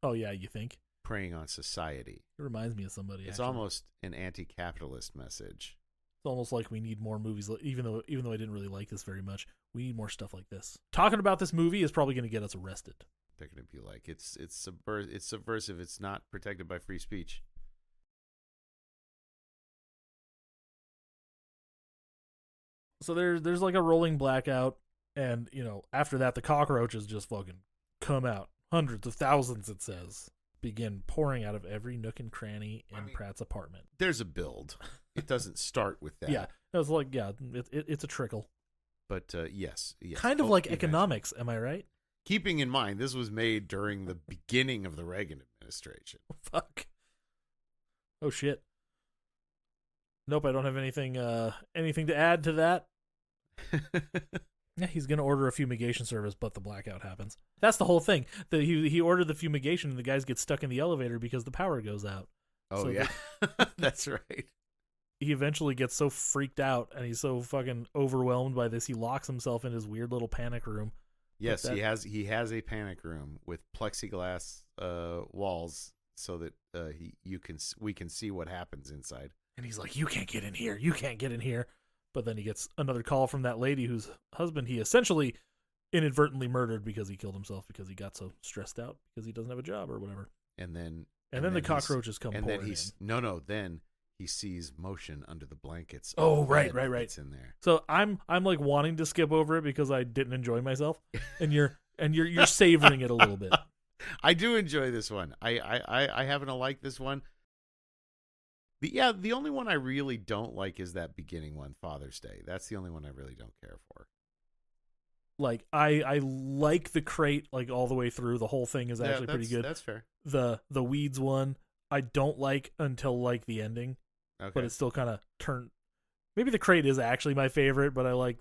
Oh yeah, you think? Preying on society. It reminds me of somebody. It's actually almost an anti-capitalist message. It's almost like we need more movies. Even though I didn't really like this very much, we need more stuff like this. Talking about this movie is probably going to get us arrested. They're going to be like, it's subversive. It's not protected by free speech. So there's like a rolling blackout, and after that the cockroaches just fucking come out. Hundreds of thousands, it says, begin pouring out of every nook and cranny in Pratt's apartment. There's a build. It doesn't start with that. Yeah, it's like it's a trickle. But yes. Kind of like economics, am I right? Keeping in mind, this was made during the beginning of the Reagan administration. Fuck. Oh shit. Nope, I don't have anything to add to that. Yeah, he's gonna order a fumigation service, but the blackout happens. That's the whole thing. He ordered the fumigation, and the guys get stuck in the elevator because the power goes out. Oh so yeah, that's right. He eventually gets so freaked out, and he's so fucking overwhelmed by this, he locks himself in his weird little panic room. Yes, he has a panic room with plexiglass walls so that we can see what happens inside. And he's like, "You can't get in here. You can't get in here." But then he gets another call from that lady whose husband he essentially inadvertently murdered because he killed himself because he got so stressed out because he doesn't have a job or whatever. And then the cockroaches come. And then then he sees motion under the blankets. Oh, right. It's in there. So I'm like wanting to skip over it because I didn't enjoy myself, and you're savoring it a little bit. I do enjoy this one. I happen to like this one. The only one I really don't like is that beginning one, Father's Day. That's the only one I really don't care for. Like I like the crate like all the way through. The whole thing is actually pretty good. That's fair. The weeds one I don't like until like the ending. Okay. But it's still kind of turned. Maybe the crate is actually my favorite, but I like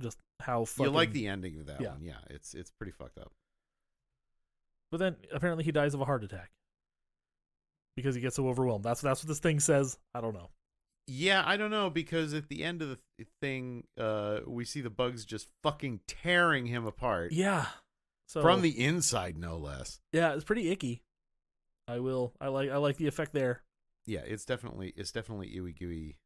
just how fucking. You like the ending of that one, yeah. It's pretty fucked up. But then apparently he dies of a heart attack. Because he gets so overwhelmed. That's what this thing says. I don't know. Yeah, I don't know, because at the end of the thing, we see the bugs just fucking tearing him apart. Yeah. So, from the inside, no less. Yeah, it's pretty icky. I like the effect there. Yeah, it's definitely ooey gooey.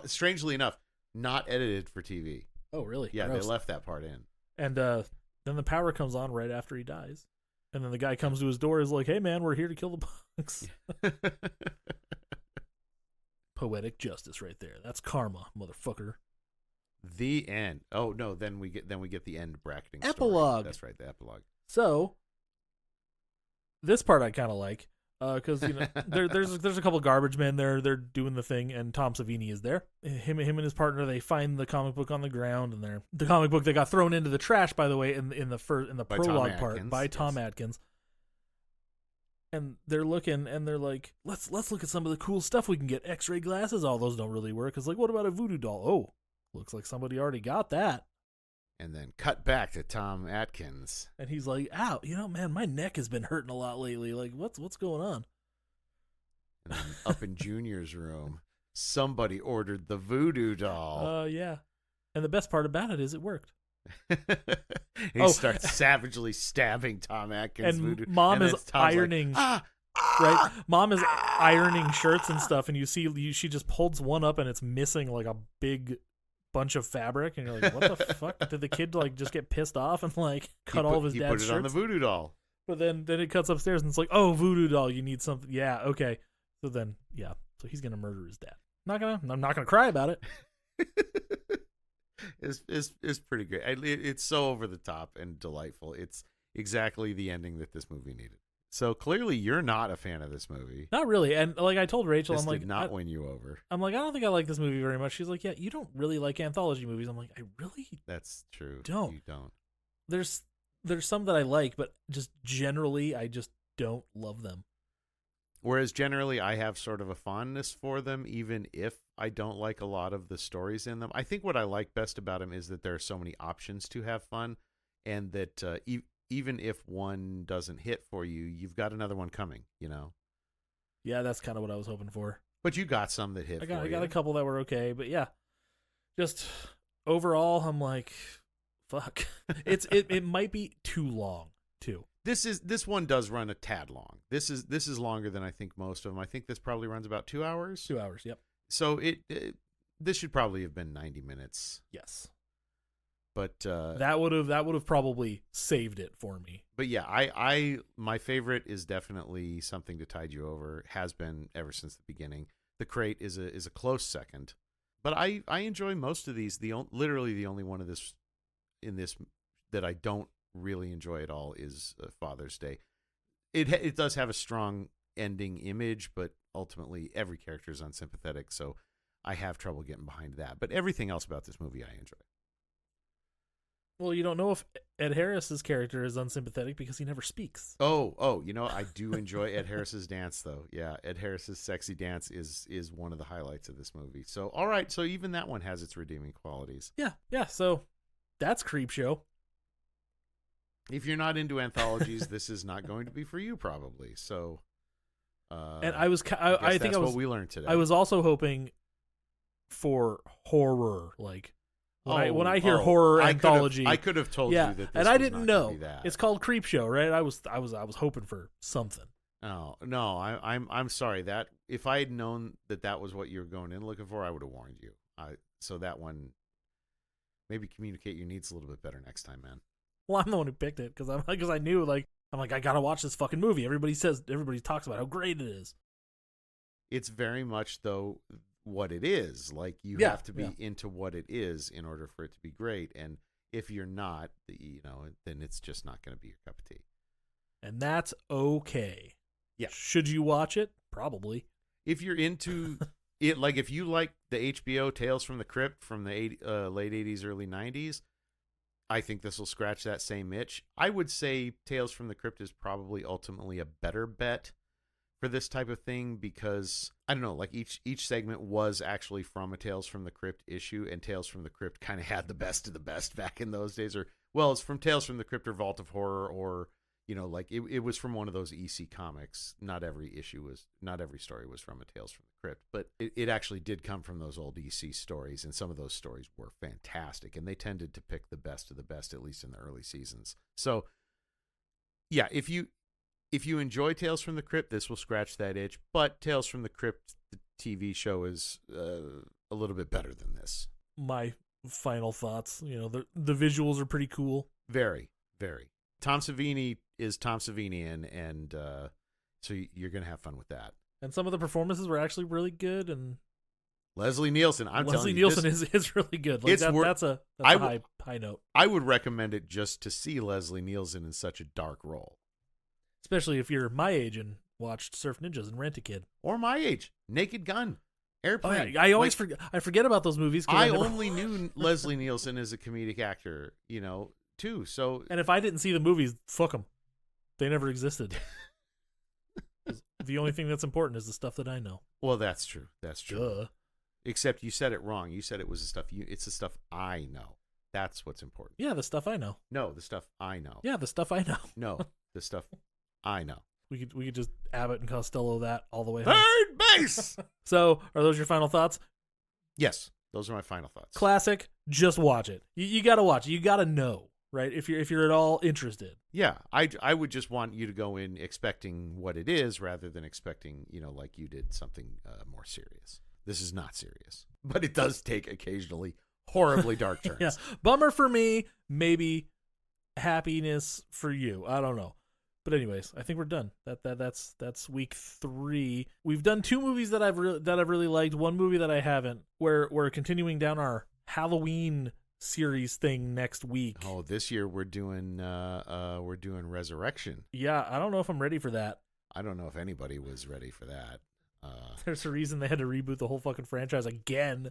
Strangely enough, not edited for TV. Oh, really? Yeah, Gross. they left that part in. And then the power comes on right after he dies. And then the guy comes to his door, is like, hey, man, we're here to kill the bugs. Poetic justice right there. That's karma, motherfucker. The end. Oh no, then we get the end bracketing Epilogue. Story. That's right, the epilogue. So this part I kind of like, because there's a couple garbage men there. They're doing the thing, and Tom Savini is there. Him and his partner, they find the comic book on the ground, and the comic book that got thrown into the trash, by the way, in the By prologue part by Tom Atkins. And they're looking, and they're like, let's look at some of the cool stuff we can get. X-ray glasses, all those don't really work. It's like, what about a voodoo doll? Oh, looks like somebody already got that. And then cut back to Tom Atkins. And he's like, ow, man, my neck has been hurting a lot lately. Like, what's going on? And then up in Junior's room, somebody ordered the voodoo doll. Yeah. And the best part about it is it worked. He starts savagely stabbing Tom Atkins. And voodoo, Mom and is then Tom's ironing, like, right? Mom is ironing shirts and stuff, and she just holds one up, and it's missing like a big bunch of fabric, and you're like, what the fuck? Did the kid like just get pissed off and like cut all of his dad's shirts? He put it on the voodoo doll. But then it cuts upstairs, and it's like, oh, voodoo doll, you need something. Yeah, okay. So then, yeah, so he's gonna murder his dad. I'm not gonna cry about it. It's pretty great. It's so over the top and delightful. It's exactly the ending that this movie needed. So clearly, you're not a fan of this movie. Not really. And like I told Rachel, This I'm like, did not win you over. I'm like, I don't think I like this movie very much. She's like, yeah, you don't really like anthology movies. I'm like, I really That's true. don't. You don't. There's some that I like, but just generally, I just don't love them. Whereas generally, I have sort of a fondness for them, even if I don't like a lot of the stories in them. I think what I like best about them is that there are so many options to have fun, and that even if one doesn't hit for you, you've got another one coming, Yeah, that's kind of what I was hoping for. But you got some that hit I got you. a couple that were okay, but yeah, just overall, I'm like, fuck. It might be too long too. This one does run a tad long. This is longer than I think most of them. I think this probably runs about 2 hours. 2 hours, yep. So this should probably have been 90 minutes. Yes. But that would have probably saved it for me. But yeah, I my favorite is definitely Something to Tide You Over. Has been ever since the beginning. The Crate is a close second. But I enjoy most of these. Literally the only one of this in this that I don't really enjoy at all is Father's Day. It does have a strong ending image, but ultimately every character is unsympathetic, so I have trouble getting behind that. But everything else about this movie I enjoy. Well, you don't know if Ed Harris's character is unsympathetic because he never speaks. Oh, I do enjoy Ed Harris's dance though. Yeah, Ed Harris's sexy dance is one of the highlights of this movie. So all right, so even that one has its redeeming qualities. Yeah. So that's Creepshow. If you're not into anthologies, this is not going to be for you, probably. So, and I think that's what we learned today. I was also hoping for horror, like when I hear horror anthology, I could have told you that. This and I was didn't not know. gonna be that. It's called Creepshow, right? I was hoping for something. Oh no, I'm sorry that if I had known that was what you were going in looking for, I would have warned you. So that one, maybe communicate your needs a little bit better next time, man. Well, I'm the one who picked it because I knew I gotta watch this fucking movie. Everybody talks about how great it is. It's very much though what it is. Like you have to be into what it is in order for it to be great. And if you're not, then it's just not going to be your cup of tea. And that's okay. Yeah. Should you watch it? Probably. If you're into it, like if you like the HBO Tales from the Crypt from the late 80s, early 90s, I think this will scratch that same itch. I would say Tales from the Crypt is probably ultimately a better bet for this type of thing because, I don't know, like each segment was actually from a Tales from the Crypt issue, and Tales from the Crypt kind of had the best of the best back in those days. Or, well, it's from Tales from the Crypt or Vault of Horror, or, like it was from one of those EC comics. Not every story was from a Tales from the Crypt, but it actually did come from those old EC stories, and some of those stories were fantastic, and they tended to pick the best of the best, at least in the early seasons. So, yeah, if if you enjoy Tales from the Crypt, this will scratch that itch. But Tales from the Crypt, the TV show, is a little bit better than this. My final thoughts. The visuals are pretty cool. Very, very. Tom Savini is Tom Savini, and so you're gonna have fun with that. And some of the performances were actually really good. And Leslie Nielsen, Leslie Nielsen is really good. Like that's a high note. I would recommend it just to see Leslie Nielsen in such a dark role. Especially if you're my age and watched Surf Ninjas and Rent-A-Kid. Or my age, Naked Gun, Airplane. Oh, yeah. I always forget about those movies. I only knew Leslie Nielsen as a comedic actor, too. So, and if I didn't see the movies, fuck them. They never existed. The only thing that's important is the stuff that I know. Well, that's true. That's true. Duh. Except you said it wrong. You said it was the stuff it's the stuff I know. That's what's important. Yeah, the stuff I know. No, the stuff I know. Yeah, the stuff I know. No, the stuff I know. We could just Abbott and Costello that all the way home. Third base. So, are those your final thoughts? Yes, those are my final thoughts. Classic. Just watch it. You got to watch it. You got to know, right? If you're at all interested. Yeah, I would just want you to go in expecting what it is rather than expecting, like you did, something more serious. This is not serious, but it does take occasionally horribly dark turns. Yeah, bummer for me, maybe happiness for you. I don't know. But anyways, I think we're done. That's week 3. We've done 2 movies that I've really liked. One movie that I haven't. We're continuing down our Halloween series thing next week. Oh, this year we're doing Resurrection. Yeah, I don't know if I'm ready for that. I don't know if anybody was ready for that. There's a reason they had to reboot the whole fucking franchise again.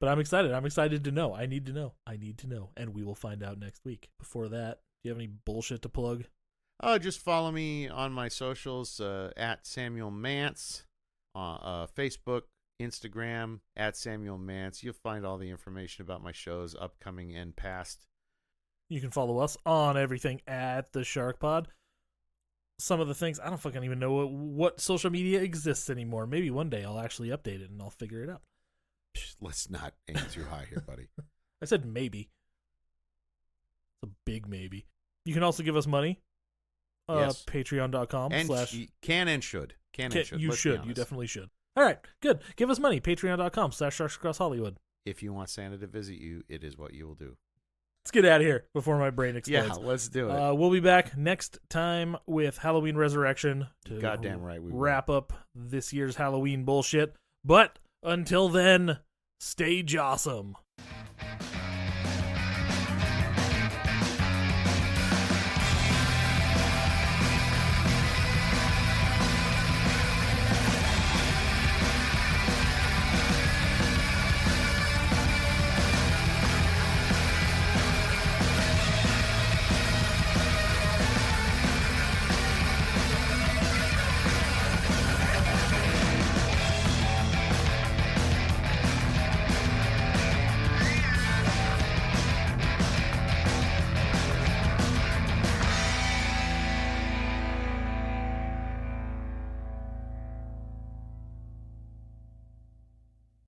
But I'm excited. I'm excited to know. I need to know. And we will find out next week. Before that, do you have any bullshit to plug? Just follow me on my socials, at Samuel Mance, Facebook, Instagram, at Samuel Mance. You'll find all the information about my shows, upcoming and past. You can follow us on everything at the Shark Pod. Some of the things, I don't fucking even know what social media exists anymore. Maybe one day I'll actually update it and I'll figure it out. Let's not aim too high here, buddy. I said maybe. It's a big maybe. You can also give us money. Yes. Patreon.com/ Can and should. You should. You definitely should. All right, good. Give us money. Patreon.com/ Sharks Across Hollywood. If you want Santa to visit you, it is what you will do. Let's get out of here before my brain explodes. Yeah, let's do it. We'll be back next time with Halloween Resurrection to Goddamn right we will. Wrap up this year's Halloween bullshit. But until then, stay jawsome.